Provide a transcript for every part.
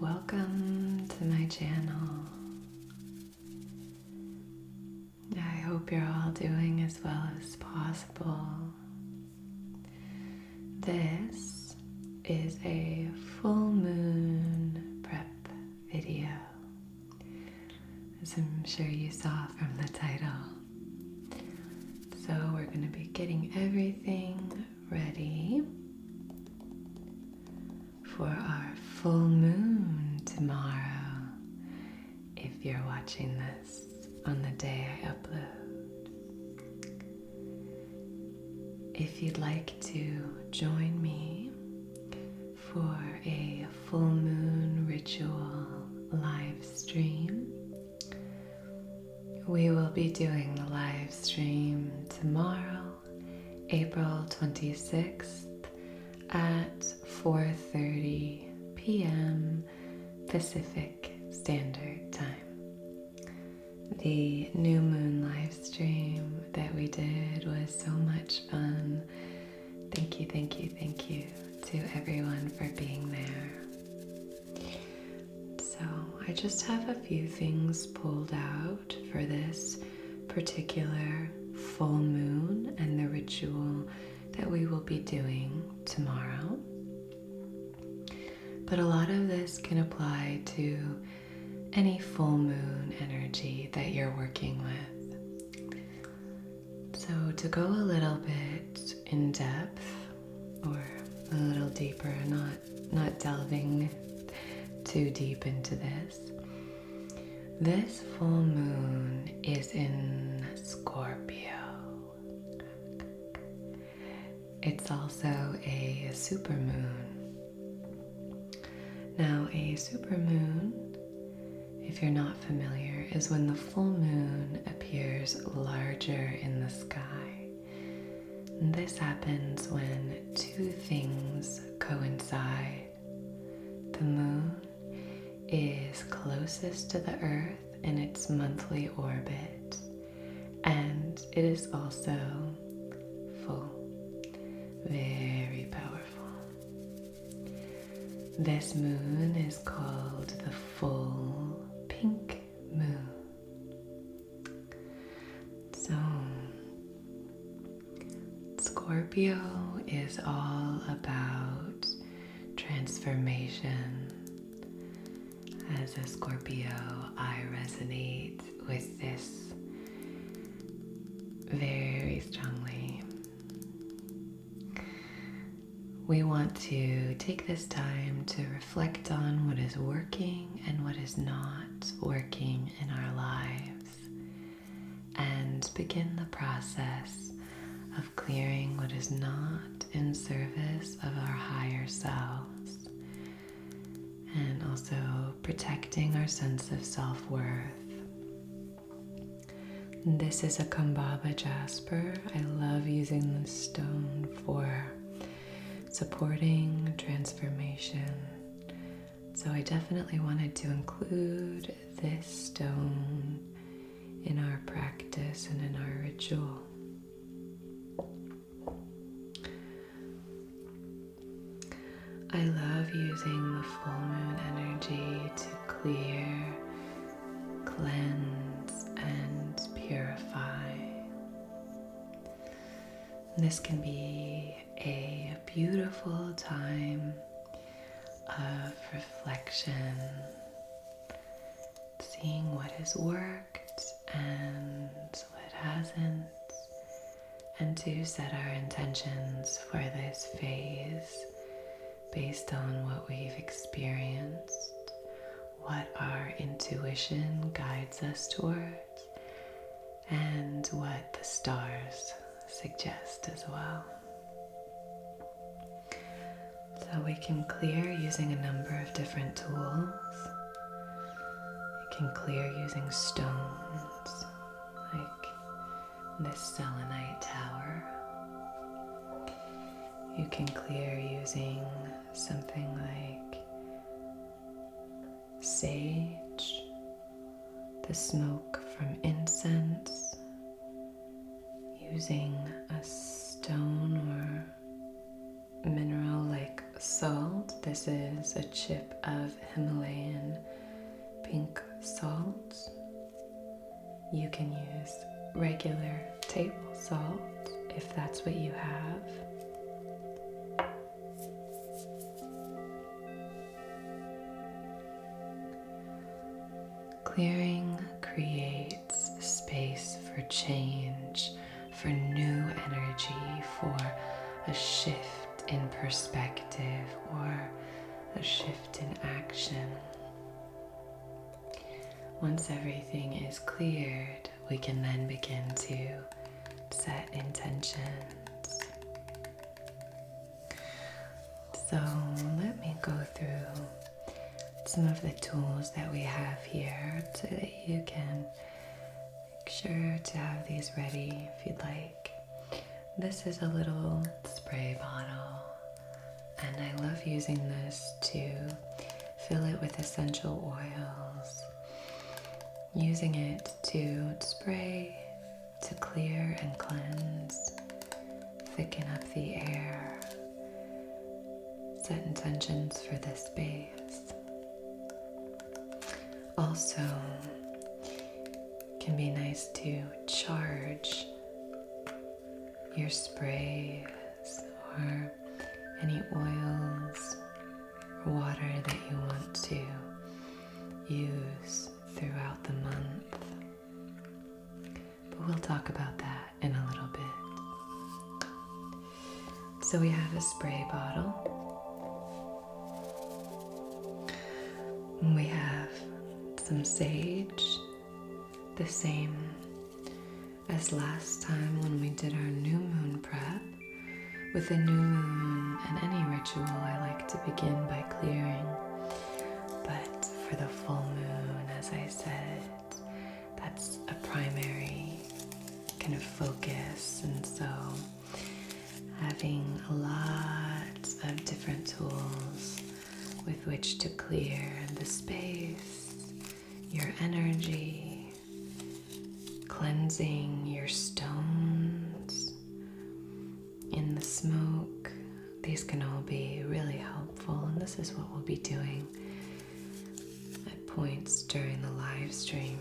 welcome to my channel. I hope you're all doing as well as possible. This is a full moon prep video, as I'm sure you saw from the title. So we're going to be getting everything ready for our full moon tomorrow, if you're watching this on the day I upload. If you'd like to join me for a full moon ritual live stream, we will be doing the live stream tomorrow, April 26th at 4:30 p.m. Pacific Standard Time. The new moon live stream that we did was so much fun. Thank you to everyone for being there. So I just have a few things pulled out for this particular full moon and the ritual that we will be doing tomorrow. But a lot of this can apply to any full moon energy that you're working with. So to go a little bit in depth or a little deeper, not delving too deep into this full moon is in Scorpio. It's also a supermoon. Now, a supermoon, if you're not familiar, is when the full moon appears larger in the sky. And this happens when two things coincide. The moon is closest to the Earth in its monthly orbit, and it is also full. Very powerful. This moon is called the full pink moon. So, Scorpio is all about transformation. As a Scorpio, I resonate with this very strongly. We want to take this time to reflect on what is working and what is not working in our lives, and begin the process of clearing what is not in service of our higher selves, and also protecting our sense of self-worth. This is a Kambaba jasper. I love using this stone for supporting transformation. So I definitely wanted to include this stone in our practice and in our ritual. I love using the full moon energy to clear, cleanse, and purify. This can be a beautiful time of reflection, seeing what has worked and what hasn't, and to set our intentions for this phase based on what we've experienced, what our intuition guides us towards, and what the stars suggest as well. So we can clear using a number of different tools. You can clear using stones, like this selenite tower. You can clear using something like sage, the smoke from incense, using a stone or mineral like salt. This is a chip of Himalayan pink salt. You can use regular table salt if that's what you have. Clearing creates space for change, for new energy, for a shift in perspective or a shift in action. Once everything is cleared, we can then begin to set intentions. So let me go through some of the tools that we have here so that you can make sure to have these ready if you'd like. This is a little spray bottle, and I love using this to fill it with essential oils, using it to spray, to clear and cleanse, thicken up the air, set intentions for this space. Also, can be nice to charge your sprays or any oils or water that you want to use throughout the month. But we'll talk about that in a little bit. So we have a spray bottle. And we have some sage, the same as last time when we did our new moon prep. With a new moon and any ritual, I like to begin by clearing. But for the full moon, as I said, that's a primary kind of focus. And so having a lot of different tools with which to clear the space, your energy, cleansing your stones in the smoke. These can all be really helpful, and this is what we'll be doing at points during the live stream.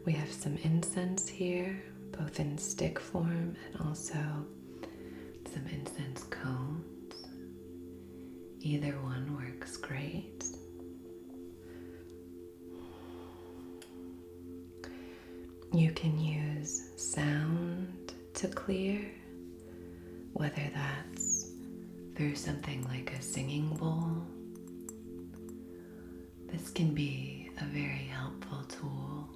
We have some incense here, both in stick form and also some incense cones. Either one works great. You can use sound to clear, whether that's through something like a singing bowl. This can be a very helpful tool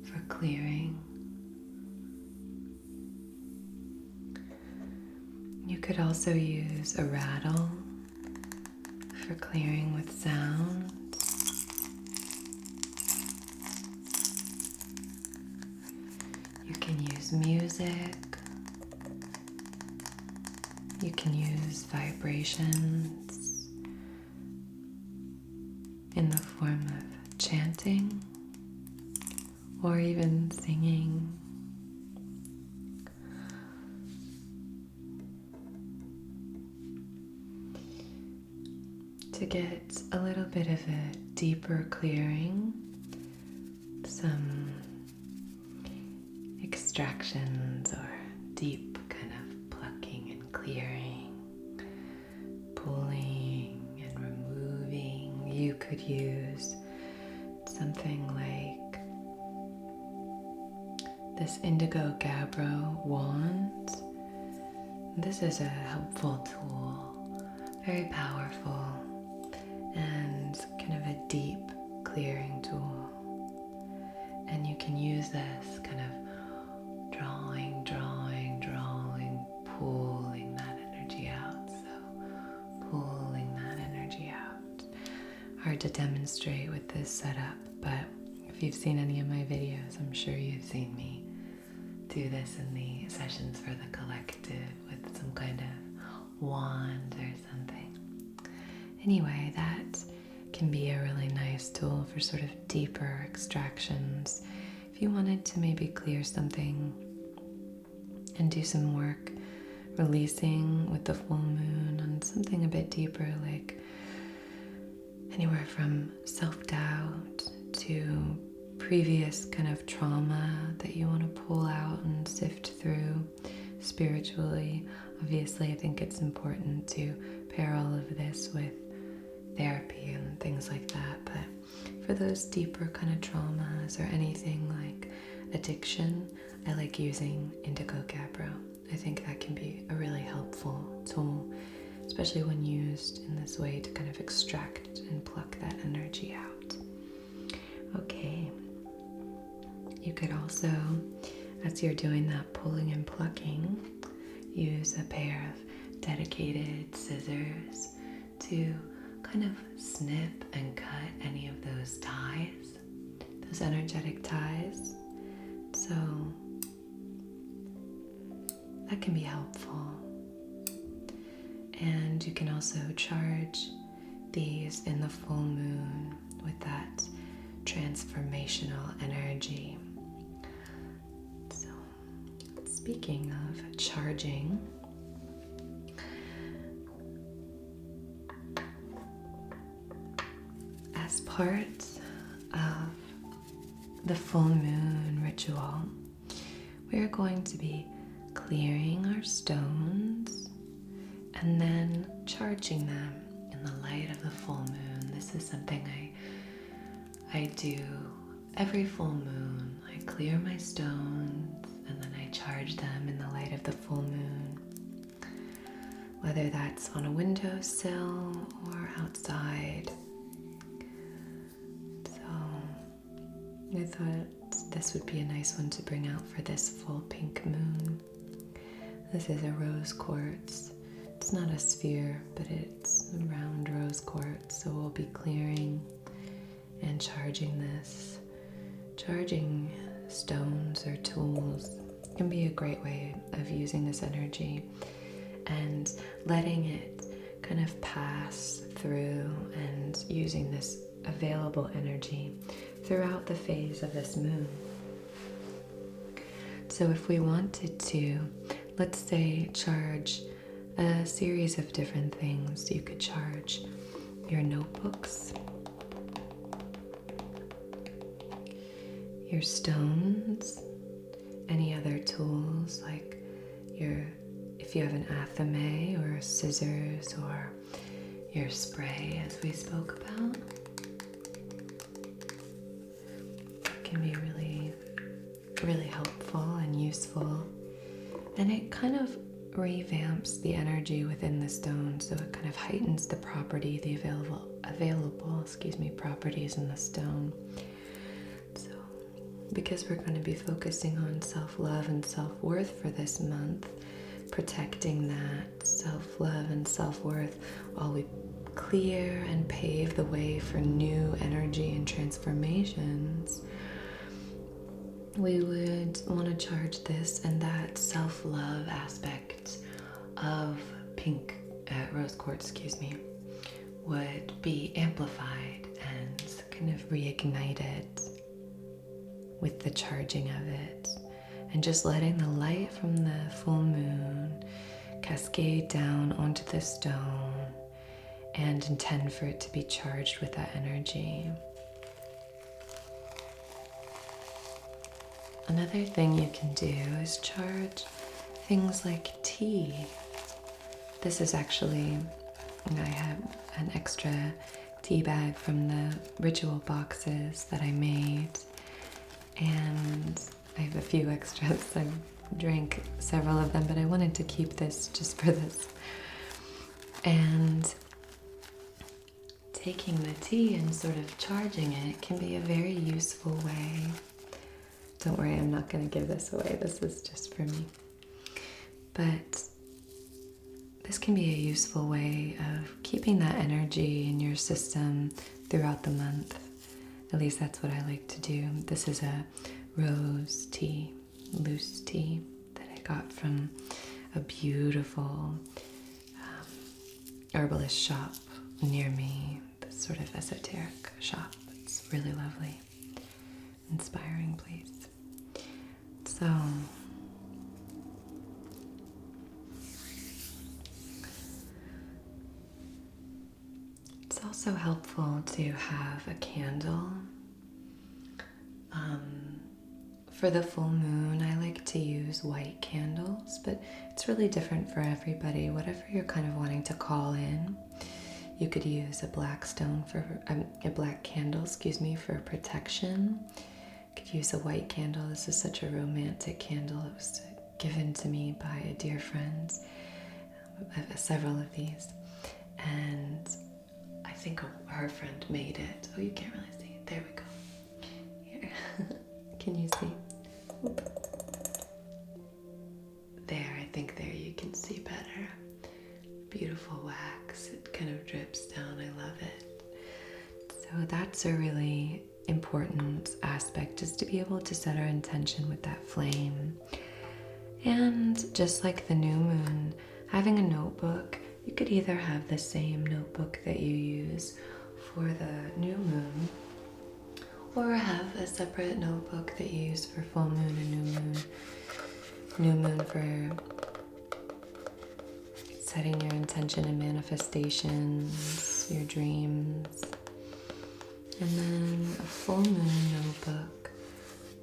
for clearing. You could also use a rattle for clearing with sound. You can use music. You can use vibrations in the form of chanting or even singing. To get a little bit of a deeper clearing, some extractions or deep kind of plucking and clearing, pulling and removing. You could use something like this indigo gabbro wand. This is a helpful tool, very powerful, and kind of a deep clearing tool. And you can use this kind of drawing, pulling that energy out. So pulling that energy out. Hard to demonstrate with this setup, but if you've seen any of my videos, I'm sure you've seen me do this in the sessions for the collective with some kind of wand or something. Anyway, that can be a really nice tool for sort of deeper extractions. If you wanted to maybe clear something and do some work releasing with the full moon on something a bit deeper, like anywhere from self-doubt to previous kind of trauma that you want to pull out and sift through spiritually. Obviously, I think it's important to pair all of this with therapy and things like that, but for those deeper kind of traumas or anything like addiction, I like using indigo gabbro. I think that can be a really helpful tool, especially when used in this way to kind of extract and pluck that energy out. Okay, you could also, as you're doing that pulling and plucking, use a pair of dedicated scissors to kind of snip and cut any of those ties, those energetic ties. So that can be helpful. And you can also charge these in the full moon with that transformational energy. So, speaking of charging, as part of the full moon ritual, we are going to be clearing our stones and then charging them in the light of the full moon. This is something I do every full moon. I clear my stones and then I charge them in the light of the full moon. Whether that's on a windowsill or outside. So I thought this would be a nice one to bring out for this full pink moon. This is a rose quartz. It's not a sphere, but it's a round rose quartz, so we'll be clearing and charging this. Charging stones or tools can be a great way of using this energy and letting it kind of pass through and using this available energy throughout the phase of this moon. So if we wanted to, let's say, charge a series of different things. You could charge your notebooks, your stones, any other tools like if you have an athame or scissors or your spray, as we spoke about. It can be really, really helpful and useful. And it kind of revamps the energy within the stone, so it kind of heightens the property, the available properties in the stone. So, because we're going to be focusing on self-love and self-worth for this month, protecting that self-love and self-worth while we clear and pave the way for new energy and transformations, we would want to charge this and that self-love aspect of pink rose quartz, would be amplified and kind of reignited with the charging of it, and just letting the light from the full moon cascade down onto the stone and intend for it to be charged with that energy. Another thing you can do is charge things like tea. This is actually, I have an extra tea bag from the ritual boxes that I made, and I have a few extras. I drank several of them, but I wanted to keep this just for this. And taking the tea and sort of charging it can be a very useful way. Don't worry, I'm not going to give this away. This is just for me. But this can be a useful way of keeping that energy in your system throughout the month. At least that's what I like to do. This is a rose tea, loose tea that I got from a beautiful herbalist shop near me. This sort of esoteric shop. It's really lovely. Inspiring place. So also helpful to have a candle. For the full moon, I like to use white candles, but it's really different for everybody. Whatever you're kind of wanting to call in, you could use a black candle, for protection. You could use a white candle. This is such a romantic candle. It was given to me by a dear friend. Several of these, and I think her friend made it. Oh, you can't really see. There we go. Here. Can you see? There, I think there you can see better. Beautiful wax. It kind of drips down. I love it. So that's a really important aspect, just to be able to set our intention with that flame. And just like the new moon, having a notebook, you could either have the same notebook that you use for the new moon, or have a separate notebook that you use for full moon and new moon. New moon for setting your intention and manifestations, your dreams. And then a full moon notebook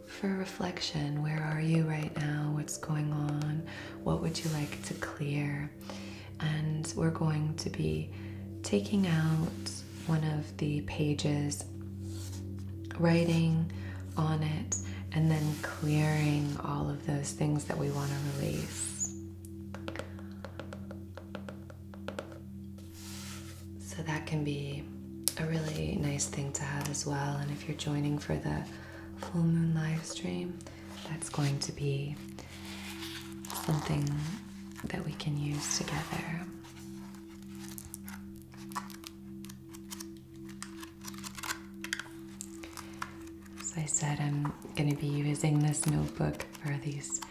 for reflection. Where are you right now? What's going on? What would you like to clear? And we're going to be taking out one of the pages, writing on it, and then clearing all of those things that we want to release. So that can be a really nice thing to have as well. And if you're joining for the full moon live stream, that's going to be something that we can use together. As I said, I'm going to be using this notebook for these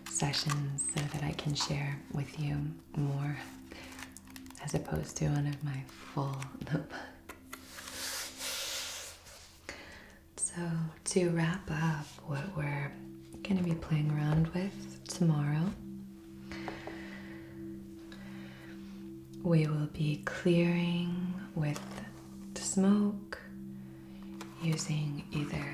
sessions so that I can share with you more, as opposed to one of my full notebooks. So to wrap up what we're going to be playing around with tomorrow, we will be clearing with smoke using either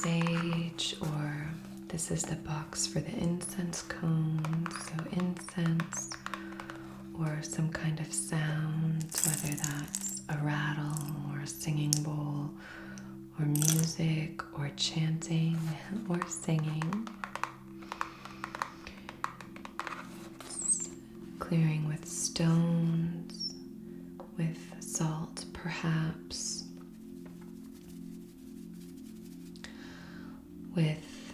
sage, or this is the box for the incense cones, so incense, or some kind of sound, whether that's a rattle or a singing bowl, or music, or chanting, or singing. Clearing with stones, with salt perhaps, with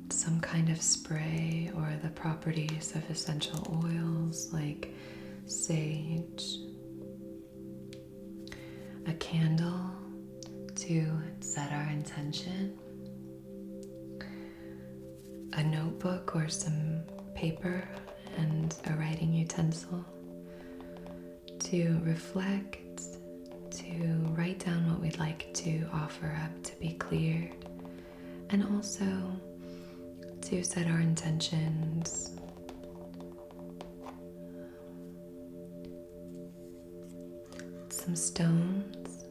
some kind of spray or the properties of essential oils like sage, a candle to set our intention, a notebook or some paper and a writing utensil to reflect, to write down what we'd like to offer up to be cleared, and also to set our intentions. Some stones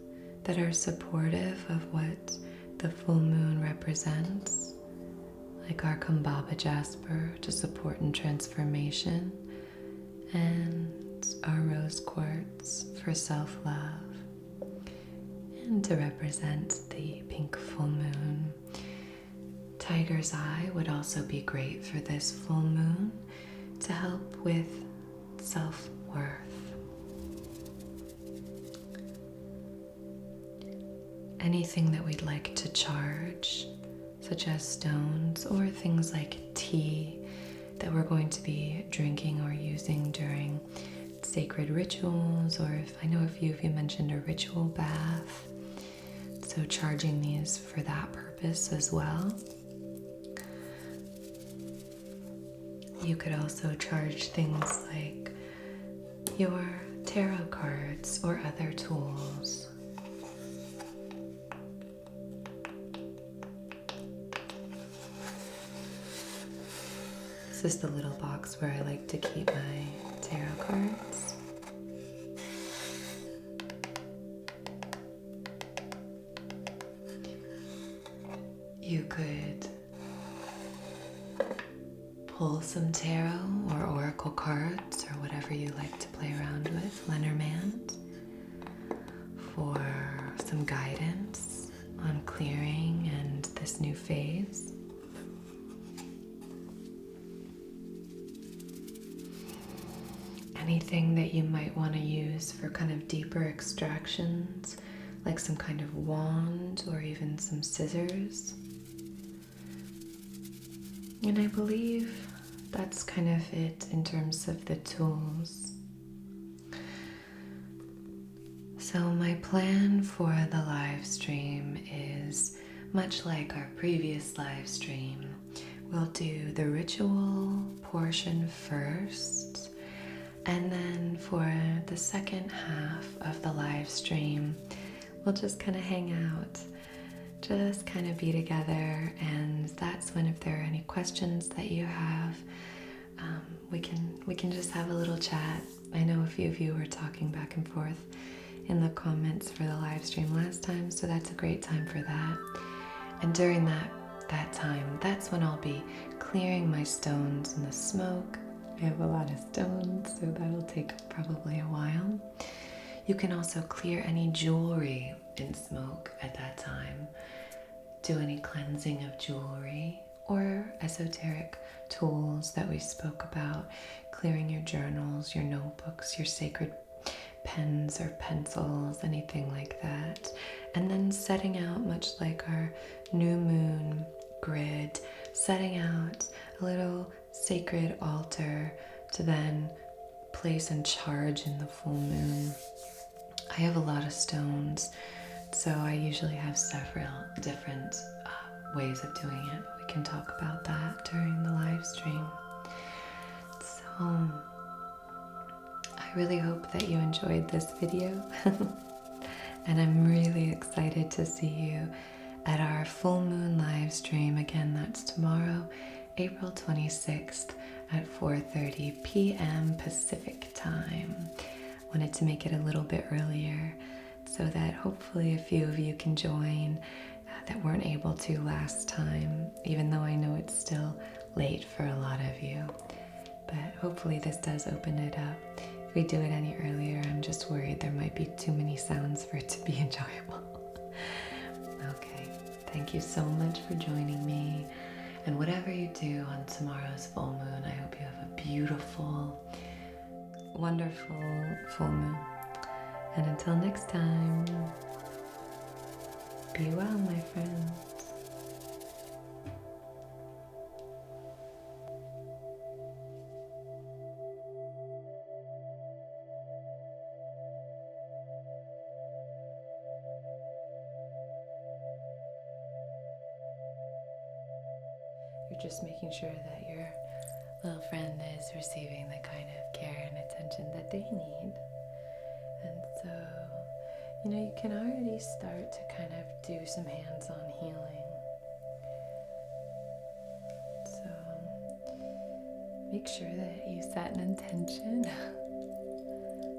that are supportive of what the full moon represents, like our Kumbhaba jasper to support in transformation, and our rose quartz for self-love, and to represent the pink full moon. Tiger's eye would also be great for this full moon to help with self-worth. Anything that we'd like to charge, such as stones or things like tea that we're going to be drinking or using during sacred rituals, or if I know a few of you mentioned a ritual bath, so charging these for that purpose as well. You could also charge things like your tarot cards or other tools. This is the little box where I like to keep my tarot cards. You could pull some tarot or oracle cards or whatever you like to play around with, Lenormand, for some guidance on clearing and this new phase. Anything that you might want to use for kind of deeper extractions, like some kind of wand or even some scissors. And I believe that's kind of it in terms of the tools. So my plan for the live stream is much like our previous live stream. We'll do the ritual portion first, and then for the second half of the live stream, we'll just kind of hang out, just kind of be together, and that's when, if there are any questions that you have, we can just have a little chat. I know a few of you were talking back and forth in the comments for the live stream last time, so that's a great time for that. And during that time, that's when I'll be clearing my stones in the smoke. I have a lot of stones, so that'll take probably a while. You can also clear any jewelry in smoke at that time. Do any cleansing of jewelry or esoteric tools that we spoke about. Clearing your journals, your notebooks, your sacred pens or pencils, anything like that. And then setting out, much like our new moon grid, setting out a little sacred altar to then place and charge in the full moon. I have a lot of stones, so I usually have several different ways of doing it. We can talk about that during the live stream. So I really hope that you enjoyed this video and I'm really excited to see you at our full moon live stream. Again, that's tomorrow, April 26th at 4:30 p.m. Pacific time. Wanted to make it a little bit earlier so that hopefully a few of you can join that weren't able to last time, even though I know it's still late for a lot of you. But hopefully this does open it up. If we do it any earlier, I'm just worried there might be too many sounds for it to be enjoyable. Okay, thank you so much for joining me. And whatever you do on tomorrow's full moon, I hope you have a beautiful, wonderful full moon. And until next time, be well, my friends. You're just making sure that your little friend is receiving the kind of care and attention that they need. And so, you can already start to kind of do some hands-on healing. So make sure that you set an intention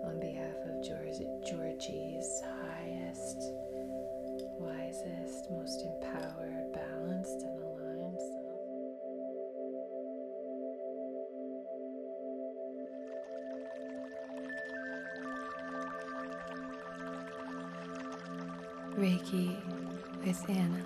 on behalf of Georgie's highest, wisest, most empowered, balanced, and aligned self. Reiki with Anna.